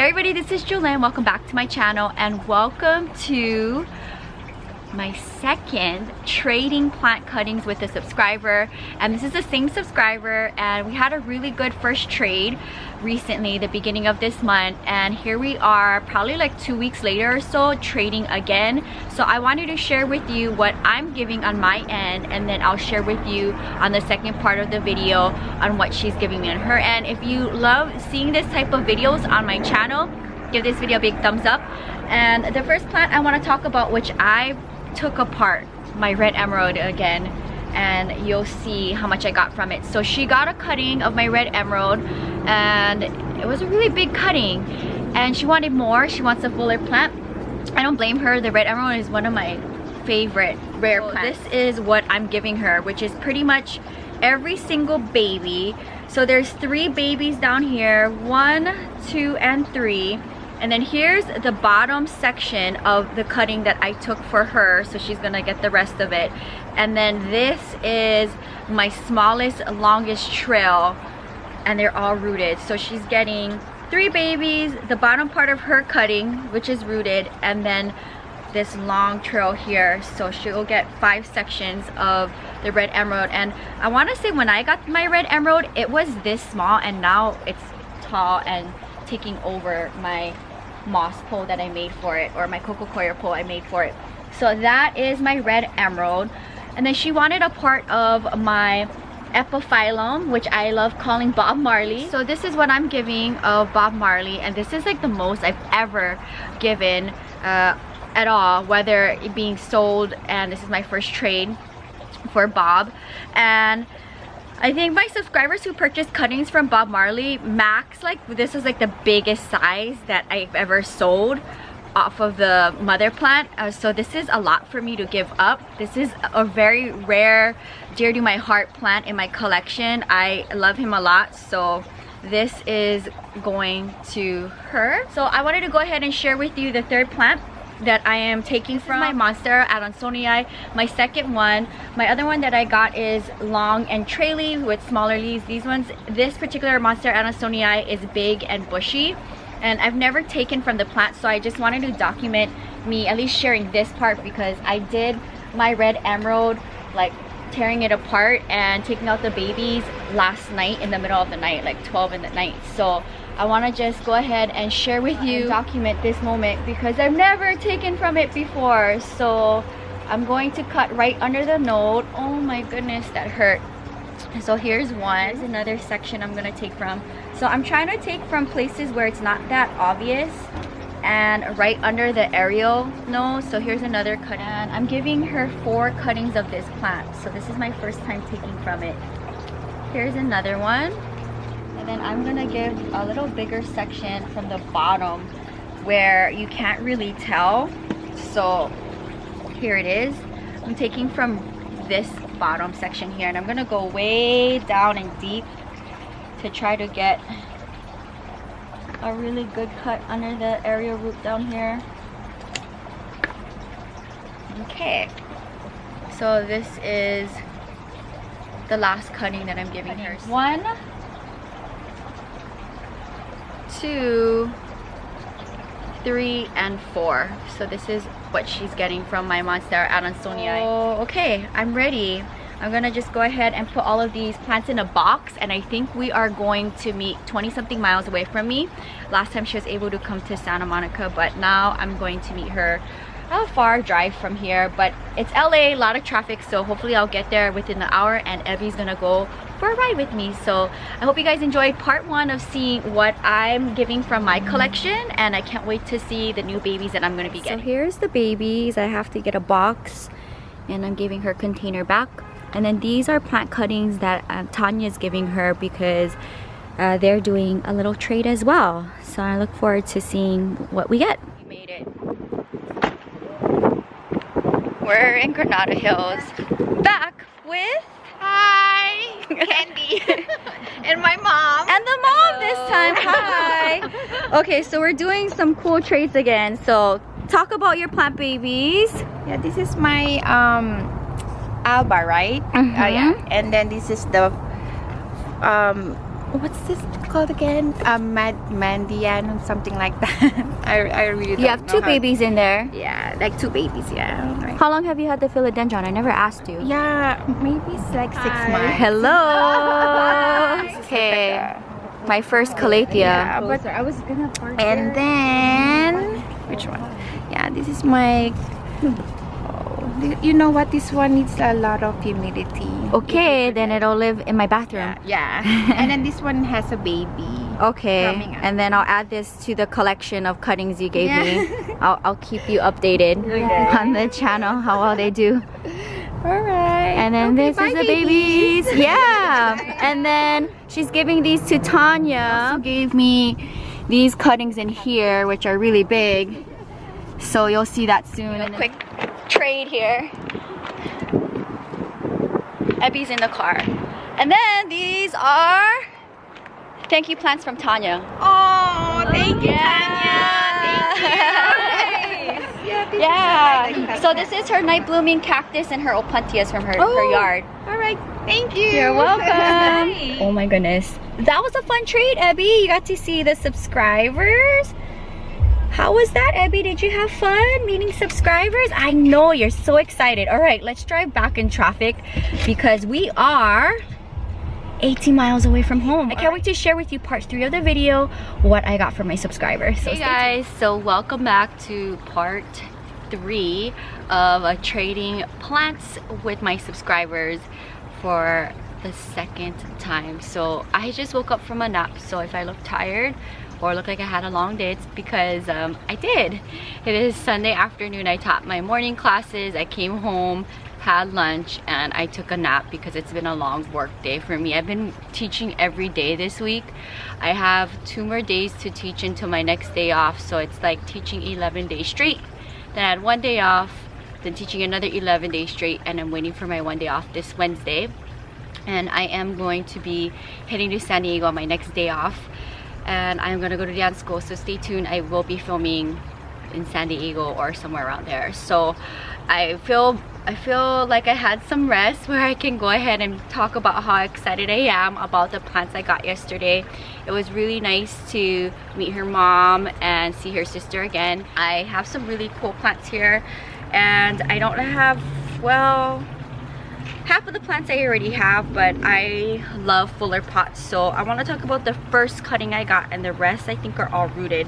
everybody, this is Jewelyn. Welcome back to my channel and welcome to my second trading plant cuttings with a subscriber. And this is the same subscriber, and we had a really good first trade recently, the beginning of this month, and here we are probably like 2 weeks later or so trading again. So I wanted to share with you what I'm giving on my end, and then I'll share with you on the second part of the video on what she's giving me on her end. If you love seeing this type of videos on my channel, give this video a big thumbs up. And the first plant I want to talk about, which I took apart, my red emerald again, and you'll see how much I got from it. So she got a cutting of my red emerald, and it was a really big cutting, and she wanted more. She wants a fuller plant. I don't blame her. The red emerald is one of my favorite rare plants. This is what I'm giving her, which is pretty much every single baby. So there's 3 babies down here, 1, 2, and 3. And then here's the bottom section of the cutting that I took for her, so she's gonna get the rest of it. And then this is my smallest, longest trail, and they're all rooted. So she's getting 3 babies, the bottom part of her cutting, which is rooted, and then this long trail here. So she'll get 5 sections of the red emerald. And I want to say, when I got my red emerald, it was this small, and now it's tall and taking over my moss pole that I made for it, or my coco coir pole I made for it. So that is my red emerald. And then she wanted a part of my epiphyllum, which I love calling Bob Marley. So this is what I'm giving of Bob Marley, and this is like the most I've ever given at all, whether it being sold, and this is my first trade for Bob. And I think my subscribers who purchased cuttings from Bob Marley, max, like this is like the biggest size that I've ever sold off of the mother plant. So this is a lot for me to give up. This is a very rare, dear to my heart plant in my collection. I love him a lot, so this is going to her. So I wanted to go ahead and share with you the third plant that I am taking from my Monstera Adansonii, my second one. My other one that I got is long and traily with smaller leaves. This particular Monstera Adansonii is big and bushy, and I've never taken from the plant, so I just wanted to document me at least sharing this part, because I did my red emerald, like tearing it apart and taking out the babies last night in the middle of the night, like 12 in the night. So I want to just go ahead and share with you, document this moment, because I've never taken from it before. So I'm going to cut right under the node. Oh my goodness, that hurt. So here's one. Here's another section I'm going to take from. So I'm trying to take from places where it's not that obvious, and right under the aerial node. So here's another cut, and I'm giving her 4 cuttings of this plant. So this is my first time taking from it. Here's another one. And then I'm gonna give a little bigger section from the bottom where you can't really tell. So here it is. I'm taking from this bottom section here, and I'm gonna go way down and deep to try to get a really good cut under the aerial root down here. Okay, so this is the last cutting that I'm giving her. 1, 2, 3, and 4. So this is what she's getting from my Monstera Adansonii. Oh, okay, I'm ready. I'm gonna just go ahead and put all of these plants in a box, and I think we are going to meet 20-something miles away from me. Last time she was able to come to Santa Monica, but now I'm going to meet her a far drive from here. But it's LA, a lot of traffic, so hopefully I'll get there within the hour, and Evie's gonna go for a ride with me. So I hope you guys enjoyed part 1 of seeing what I'm giving from my collection, and I can't wait to see the new babies that I'm gonna be getting. So here's the babies. I have to get a box, and I'm giving her container back. And then these are plant cuttings that Tanya's giving her, because they're doing a little trade as well. So I look forward to seeing what we get. We made it. We're in Granada Hills, back with Hi, Candy, and my mom. And the mom this time. Hi. Okay, so we're doing some cool trades again. So talk about your plant babies. Yeah, this is my Alba, right? Yeah. And then this is the what's this called again? Mandian, something like that. I really don't You have know two how- babies in there. Yeah, like 2 babies. Yeah. Right. How long have you had the philodendron? I never asked you. Yeah, maybe it's like 6 months. Hello. Okay. My first calathea. Yeah, but I was gonna park and then which one? Yeah, this is my. You know what? This one needs a lot of humidity. Okay, then it'll live in my bathroom. Yeah. And then this one has a baby. Okay, Coming up. and then I'll add this to the collection of cuttings you gave Yeah. me. I'll keep you updated on the channel how well they do. All right. And then Okay, this bye, is the babies. Yeah. And then she's giving these to Tanya. She gave me these cuttings in here, which are really big. So you'll see that soon. And quick trade here. Ebby's in the car. And then these are thank you plants from Tanya. Oh, thank you, Yeah. Tanya. Yeah. So this is her night blooming cactus and her opuntias from her yard. All right. Thank you. You're welcome. Bye. Oh my goodness. That was a fun trade, Ebby. You got to see the subscribers. How was that, Ebby? Did you have fun meeting subscribers? I know you're so excited. All right, let's drive back in traffic because we are 18 miles away from home. I can't wait to share with you part 3 of the video what I got from my subscribers. So hey guys, so welcome back to part 3 of trading plants with my subscribers for the second time. So I just woke up from a nap, so if I look tired or look like I had a long day, it's because I did. It is Sunday afternoon. I taught my morning classes, I came home, had lunch, and I took a nap because it's been a long work day for me. I've been teaching every day this week. I have 2 more days to teach until my next day off, so it's like teaching 11 days straight. Then I had 1 day off, then teaching another 11 days straight, and I'm waiting for my 1 day off this Wednesday. And I am going to be heading to San Diego on my next day off, and I'm gonna go to dance school, so stay tuned. I will be filming in San Diego or somewhere around there. So I feel like I had some rest where I can go ahead and talk about how excited I am about the plants I got yesterday. It was really nice to meet her mom and see her sister again. I have some really cool plants here, and I don't have, well, half of the plants I already have, but I love fuller pots. So I want to talk about the first cutting I got, and the rest I think are all rooted.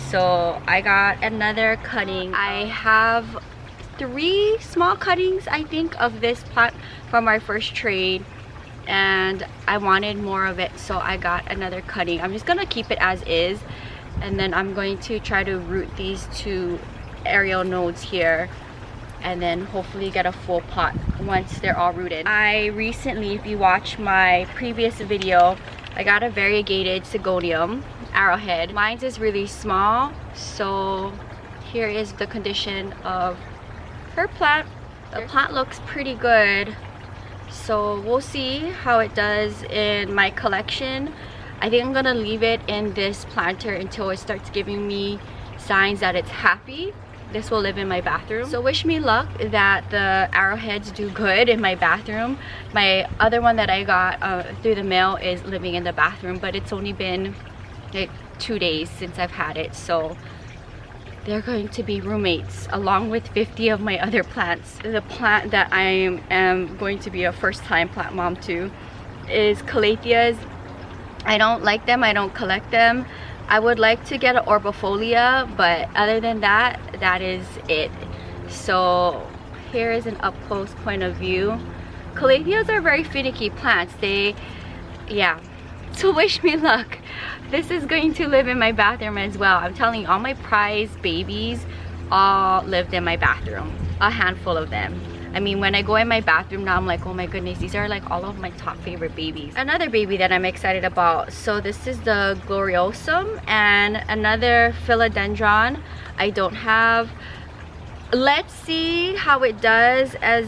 So I got another cutting. I have 3 small cuttings I think of this plant from our first trade, and I wanted more of it, so I got another cutting. I'm just gonna keep it as is, and then I'm going to try to root these 2 aerial nodes here, and then hopefully get a full pot once they're all rooted. I recently, if you watch my previous video, I got a variegated Sigonium arrowhead. Mine is really small, so here is the condition of her plant. The plant looks pretty good, so we'll see how it does in my collection. I think I'm gonna leave it in this planter until it starts giving me signs that it's happy. This will live in my bathroom, so wish me luck that the arrowheads do good in my bathroom. My other one that I got through the mail is living in the bathroom, but it's only been like 2 days since I've had it, so they're going to be roommates along with 50 of my other plants. The plant that I am going to be a first-time plant mom to is calatheas. I don't like them, I don't collect them. I would like to get an orbifolia, but other than that, that is it. So here is an up-close point of view. Calatheas are very finicky plants. Yeah, so wish me luck. This is going to live in my bathroom as well. I'm telling you, all my prize babies all lived in my bathroom, a handful of them. I mean, when I go in my bathroom now, I'm like, oh my goodness, these are like all of my top favorite babies. Another baby that I'm excited about, so this is the Gloriosum, and another philodendron I don't have. Let's see how it does. As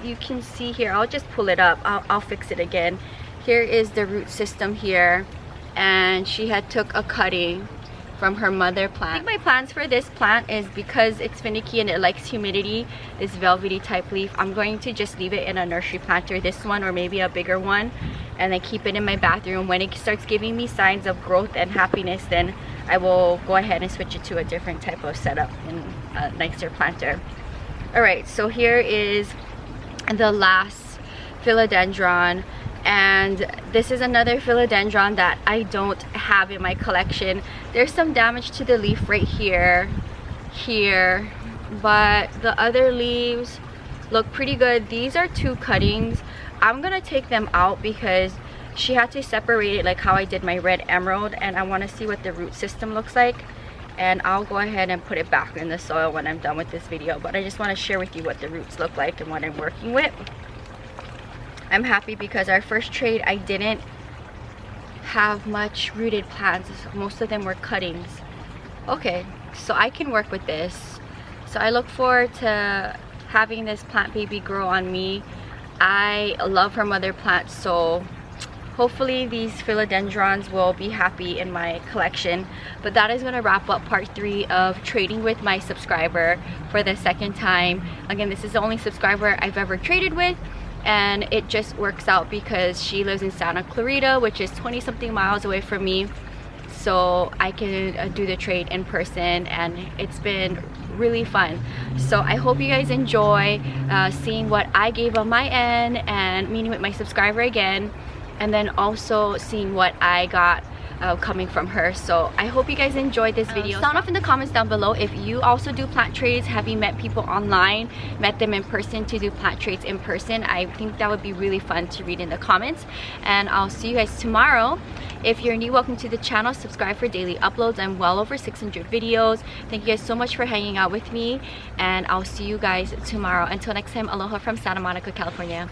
you can see here, I'll just pull it up, I'll fix it again. Here is the root system here, and she had took a cutting from her mother plant. I think my plans for this plant is, because it's finicky and it likes humidity, this velvety type leaf, I'm going to just leave it in a nursery planter, this one or maybe a bigger one, and then keep it in my bathroom. When it starts giving me signs of growth and happiness, then I will go ahead and switch it to a different type of setup and a nicer planter. Alright, so here is the last philodendron, and this is another philodendron that I don't have in my collection. There's some damage to the leaf right here, but the other leaves look pretty good. These are 2 cuttings. I'm gonna take them out because she had to separate it like how I did my red emerald, and I want to see what the root system looks like, and I'll go ahead and put it back in the soil when I'm done with this video. But I just want to share with you what the roots look like and what I'm working with. I'm happy because our first trade I didn't have much rooted plants. Most of them were cuttings. Okay, so I can work with this. So I look forward to having this plant baby grow on me. I love her mother plant, so hopefully these philodendrons will be happy in my collection. But that is going to wrap up part 3 of trading with my subscriber for the second time. Again, this is the only subscriber I've ever traded with, and it just works out because she lives in Santa Clarita, which is 20 something miles away from me, so I can do the trade in person, and it's been really fun. So I hope you guys enjoy seeing what I gave on my end and meeting with my subscriber again, and then also seeing what I got coming from her. So I hope you guys enjoyed this video. Sound off in the comments down below if you also do plant trades. Have you met people online, met them in person to do plant trades in person? I think that would be really fun to read in the comments. And I'll see you guys tomorrow. If you're new, welcome to the channel. Subscribe for daily uploads. I'm well over 600 videos. Thank you guys so much for hanging out with me, and I'll see you guys tomorrow. Until next time, aloha from Santa Monica, California.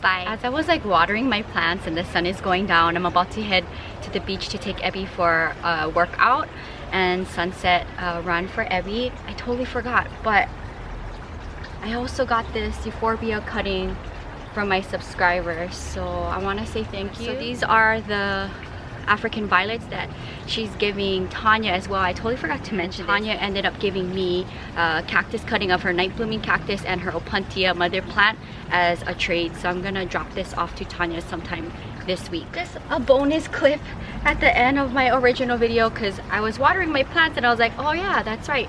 Bye. As I was like watering my plants and the sun is going down, I'm about to head to the beach to take Ebby for a workout and sunset run for Ebby. I totally forgot, but I also got this euphorbia cutting from my subscribers, so I want to say thank you. So these are the African violets that she's giving Tanya as well. I totally forgot to mention Tanya ended up giving me a cactus cutting of her night blooming cactus and her opuntia mother plant as a trade, so I'm gonna drop this off to Tanya sometime this week. Just a bonus clip at the end of my original video because I was watering my plants and I was like, oh yeah, that's right,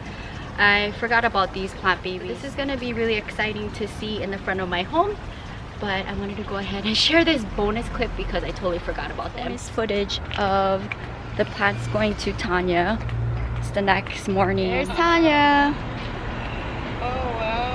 I forgot about these plant babies. This is gonna be really exciting to see in the front of my home, but I wanted to go ahead and share this bonus clip because I totally forgot about them. Bonus footage of the plants going to Tanya. It's the next morning. There's Tanya. Oh wow.